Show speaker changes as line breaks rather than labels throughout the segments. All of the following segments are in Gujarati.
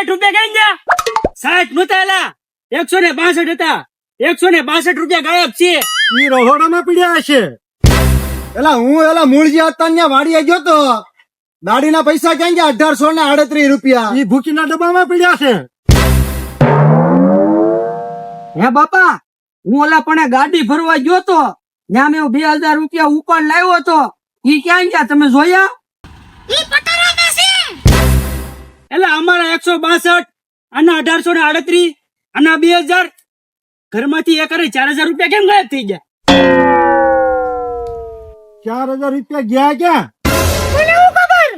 રૂપિયા કઈ ગયા? 60 નહોતા એલા, 162 હતા. 162 રૂપિયા ગાયબ છે.
ઈ રહોડામાં પીડ્યા હશે. હું મૂળજી અત્યારના વાડીએ ગયો તો દાડીના પૈસા ક્યાં ગયા? 1838 રૂપિયા. ઈ ભૂકીના ડબ્બામાં પીડ્યા છે.
હે બાપા, હું ઓલા પણ ગાડી ભરવા ગયો તો ત્યાં મેં 2000 રૂપિયા ઉપર લાવ્યો તો. ઈ ક્યાં ગયા તમે જોયા?
એલા અમારા 162, આના 1838, આના 2000. ઘરમાંથી એક 4000 રૂપિયા કેમ ગાયબ થઈ ગયા?
4000 રૂપિયા ગયા ક્યાં?
મને હું ખબર,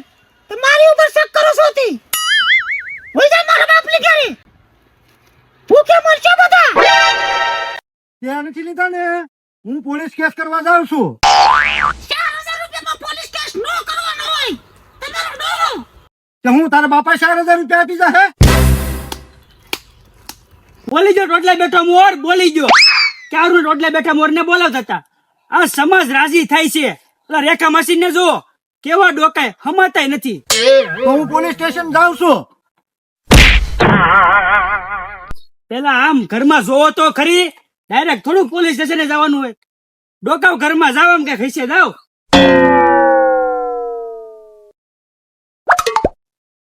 તમારી ઉપર શક કરો છો તી. હોઈ જા મારા બાપ ની ઘરે. ભૂખે મરશો બધા.
ત્યાં નથી લીધા ને, હું પોલીસ કેસ કરવા જાઉં છું.
4000 રૂપિયામાં પોલીસ કેસ નો કરવાનો હોય. તમારો ડોરો.
કે હું તારા બાપા 4000 રૂપિયા આપી જા હે?
બોલી ગયો રોટલા બેઠા મોર, બોલી ગયો. ક્યારું રોટલા બેઠા મોર ને બોલાવતા હતા. આ સમાજ રાજી થાય છે. પેલા રેખા માસી ને જો કેવા ડોકાય, હમાતાય નથી.
તો હું પોલીસ સ્ટેશન જાઉં છું.
પેલા આમ ઘરમાં જોવો તો ખરી, ડાયરેક્ટ થોડું પોલીસ સ્ટેશને જવાનું હોય. ડોકાવ ઘરમાં જાવ એમ કે ખસે જાવ.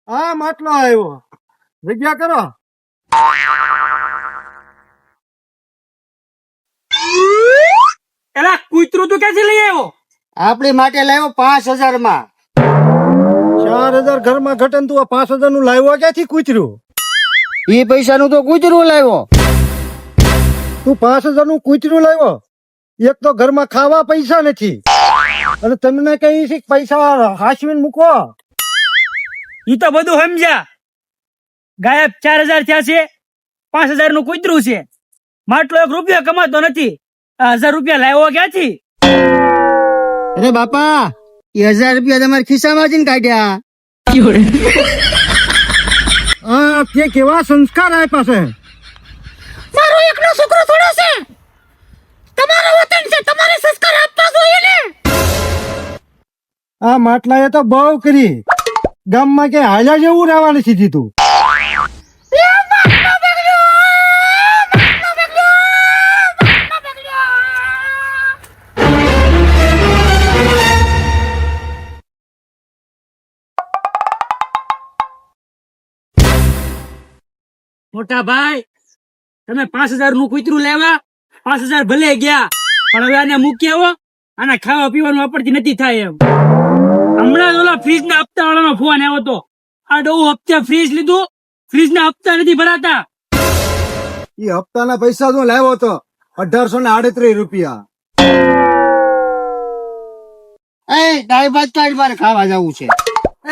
આ માટલો આવ્યો, જગ્યા કરો.
એલા કૂતરું તું ક્યાંથી લઈ આવ્યો?
આપણી માટે લાવ્યો 5000 માં.
4000 ઘરમાં ઘટન તું 5000 નું લાવ્યો ક્યાંથી કૂતર્યું?
ઈ પૈસાનું તો કૂતરું લાવ્યો.
તું 5000 નું કૂતરું લાવ્યો? એક તો ઘરમાં ખાવા પૈસા નથી અને તમને કઈ છે પૈસા હાચવીને મૂકો.
ઈ તો બધું સમજ્યા. ગાયબ 4000 થયા છે, 5000 નું કૂતરું છે. માટલો 1 રૂપિયો કમાતો નથી. 1000 રૂપિયા લાવ્યો ક્યાંથી?
અરે બાપા, એ 1000 રૂપિયા તમારા ખિસ્સામાંથી ને કાઢ્યા.
આ તે કેવા સંસ્કાર આપ્યા છે?
મારો એકલો છોકરો થોડો છે. તમારો વતન છે, તમારે સંસ્કાર આપવા જોઈએ ને.
આ માટલાએ તો બહુ કરી. ગામમાં કે હાલ્યા જેવું રહેવા નથી દીધું.
મોટા ભાઈ, તમે 5000 નું કૂતરું લેવા, 5000 ભલે ગયા, પણ હવે આને મૂકી આવો. આના ખાવા પીવાનું વાપરતી નથી થાય એમ. હમણાં જ ઓલા ફ્રીજ ના હપ્તા વાળાનો ફોન આવ્યો તો. આ ડોવું હપ્તા ફ્રીજ લીધું, ફ્રીજ ના હપ્તા નથી ભરાતા.
એ હપ્તાના પૈસા તો લાવ્યો હતો 1838 રૂપિયા.
એ દાળ ભાત કાઢ, મારે ખાવા જવું છે.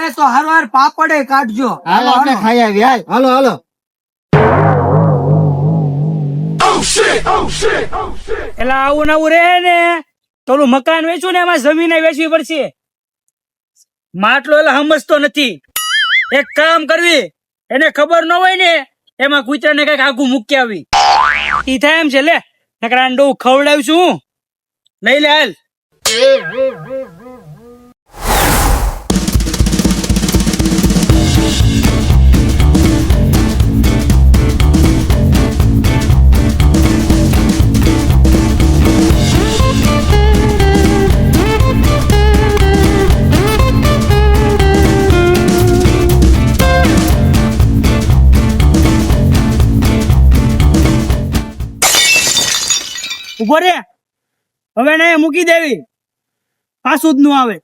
એ તો હરવાર પાપડે કાઢજો. હાલો આપણે ખાઈ આવી.
હાલો હાલો.
એટલે આવું નવું રે ને તો ઓલું મકાન વેચું ને એમાં જમીન વેચવી પડશે. માટલો એટલે સમજતો નથી. એક કામ કરવી, એને ખબર ન હોય ને એમાં કૂતરાને કઈક આગું મૂકી આવી. ઈ થાય એમ છે. લે નકરા અંડો ખવડાવું છું, લઈ લે હાલ. ઉભો રે, હવે ને મૂકી દેવી, પાછું જ નું આવે.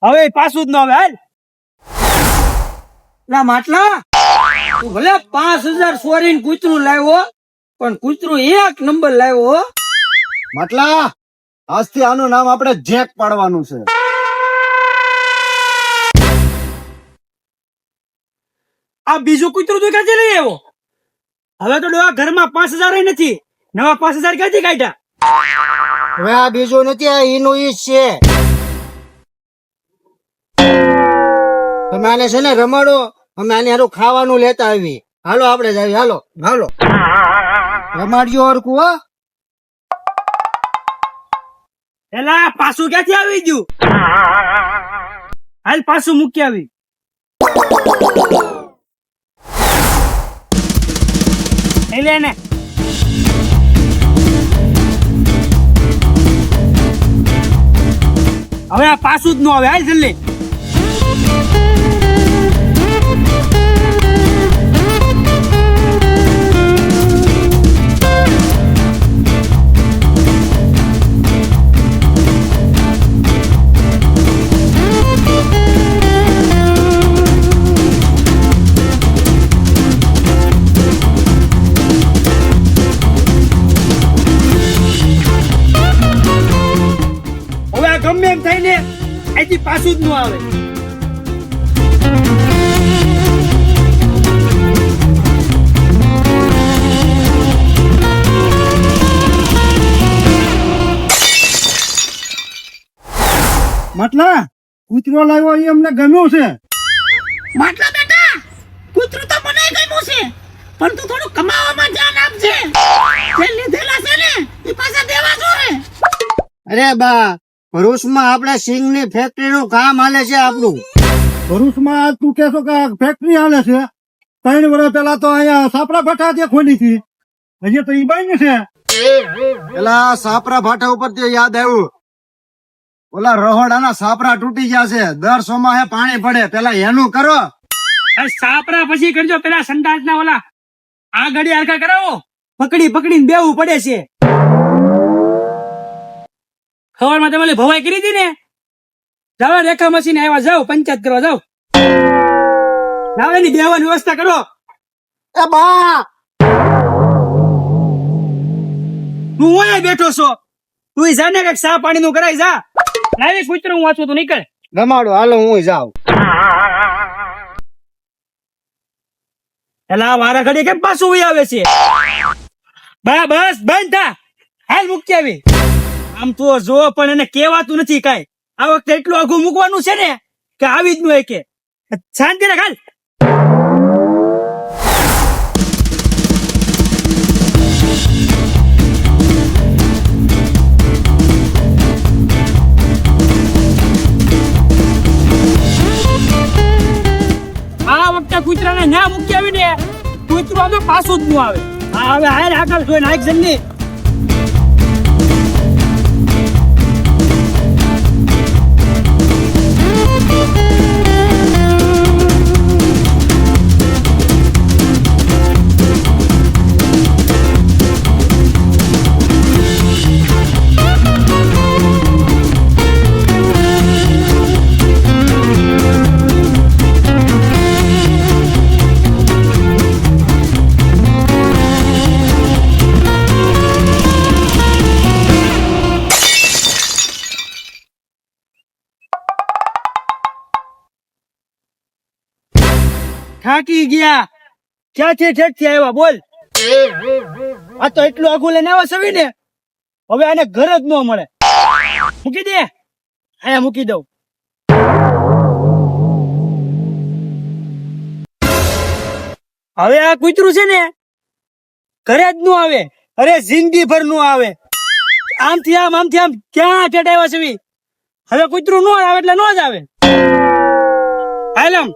હવે પાછું જ ન આવે. હાલ
ના માટલા, તું ભલે 5000 સોરીને કૂતરું લાવ્યો, પણ કૂતરું 1 નંબર લાવ્યો.
માટલા, આજથી આનું નામ આપણે જેક પાડવાનું છે.
આ બીજું કૂતરું તો ક્યાંથી લઈ આવ્યો? હવે તો ડોહા ઘરમાં 5000 નથી, નવા 5000 ક્યાંથી કાઢ્યા?
હવે આ બીજું નથી, આ એનું ઈ જ છે. તમે આને છે ને રમાડો, અમે આને હારું ખાવાનું લેતા આવી. હાલો આપણે જાવી. હાલો હાલો, રમાડજો હરકું. હો,
એલા પાછું ક્યાંથી આવી ગયું? હાલ પાછું મૂકી આવી. લે ને હવે આ પાછું જ ન આવે. હાલ જલ્દી. ગમે એમ થઈને અહીંથી પાછું જ ન આવે.
માટલા કૂતરો લાવ્યો એ અમને ગમ્યો છે.
માટલા બેટા કૂતરું તો મને ગમ્યું છે પણ તું થોડું કમાવામાં ધ્યાન આપજે. જે લીધેલા છે ને એ પાછા દેવા જોઈએ.
અરે બા ભરૂચમાં આપણે સિંગ ની ફેક્ટરી નું કામ હાલે છે આપણું.
ભરૂચમાં તું કેશો કે ફેક્ટરી હાલે છે? 3 વર્ષ પેલા તો અહીંયા સાપરા ભાઠા જે ખોલી હતી, હજી તો ઈ બંધ છે. પેલા સાપરા ભાઠા ઉપર યાદ આવ્યું, ઓલા રહોડાના સાપરા તૂટી ગયા છે. દર સોમાહે પાણી પડે, પેલા એનું કરો.
આ સાપરા પછી કરજો. પેલા સંડાસના ઓલા આ ગાડી હરખા કરાવો. પકડીને બેવું પડે છે. સવારમાં તમે ભવાઈ કરી હતી ને, જાવ રેખા મશીન આવ્યા, જાવ પંચાયત કરવા જાવ. જાવ એની બેવાની વ્યવસ્થા કરો.
એ બા
તું અહીંયા બેઠો છો, તું જાને કઈક સા પાણી નું કરાય. જા લાવી કૂતરું હું વાંચું, તું નીકળ.
રમાડો હાલો હું જાઉં.
એટલે આ વારા ઘડી કેમ પાછું ઉઈ આવે છે? બા બસ બંધ થા. હાલ મૂકી આવી. આમ તો જો પણ એને કહેવાતું નથી કાંઈ. આ વખતે એટલું આઘું મૂકવાનું છે ને કે આવી જ ન હોય. કે શાંતિ રાખ. હાલ આ વખતે કૂતરાને ના મૂકી આવી ને, કૂતરું આમ તો પાછું જ ન આવે. હા હવે હાલ આગળ જોઈને આગ જલ્દી. થાકી ગયા. ક્યાંથી ઠેકથી આવ્યા બોલ. આ તો એટલું આઘું લઈને આવ્યા સવી ને, હવે આને ઘર જ ન મળે. મૂકી દે, અહીંયા મૂકી દઉં. હવે આ કૂતરું છે ને ઘરે જ ન આવે. અરે જિંદગી ભર નું આવે. આમથી આમ ક્યાં ઠેઠ આવ્યા સવી. હવે કૂતરું ન આવે એટલે ન જ આવે. હાલ આમ.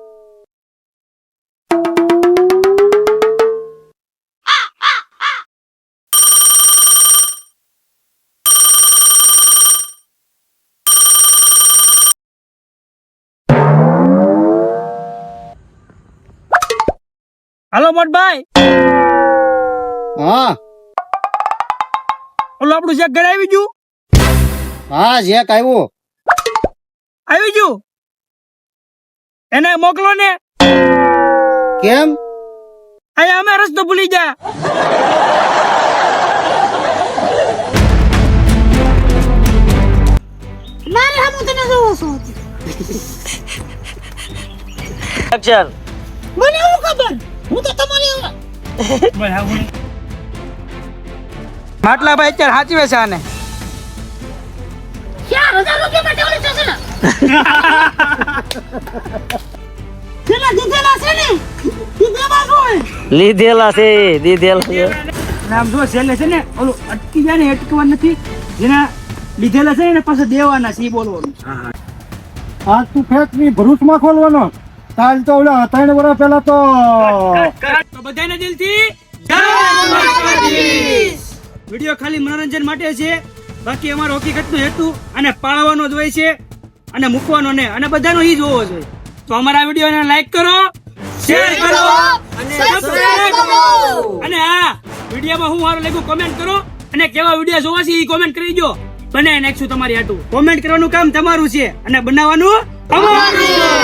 હાલો મોટભાઈ.
હા
ઓલું આપણું ચેક ઘરે આવી ગયું?
હા જેક આવ્યું.
આવી ગયું? એને મોકલો ને.
કેમ?
અહીંયા અમે રસ્તો ભૂલી ગયા.
મારે હમું તને જોવો છો.
અક્ષર
મને એવું ખબર, હું તો તમારી
માટલા ભાઈ અત્યારે સાચવે છે આને.
4000 રૂપિયા માટે ઓલી છે ને જેના દીધેલા છે ને ઈ દેવા જોઈએ.
લીધેલા છે
આમ જો છેલ્લે છે ને ઓલું અટકી જાય ને, અટકવા નથી. જેના લીધેલા છે ને પાછા દેવાના છે, ઈ બોલવાનું.
આજ તું ફેક્ટરી ભરૂચમાં ખોલવાનો કાલ તો ઓલા 3 વર્ષ પહેલા તો
તો બધાને દિલથી જય દ્વારકાધીશ. વિડીયો ખાલી મનોરંજન માટે છે, બાકી અમારો હકીકતનો હેતુ અને પાળવાનો જ હોય છે અને મૂકવાનો ને, અને બધાનો ઈ જ હોવો જોઈએ. તો અમારા વિડીયોને લાઈક કરો, શેર કરો અને સબસ્ક્રાઇબ કરો. અને હા, વિડીયોમાં હું સારું લાગ્યું કોમેન્ટ કરો, અને કેવા વિડીયો જોવા છે ઈ કોમેન્ટ કરી દો. બનાવી નાખશું તમારી હાટું. કોમેન્ટ કરવાનું કામ તમારું છે અને બનાવવાનું અમારું છે.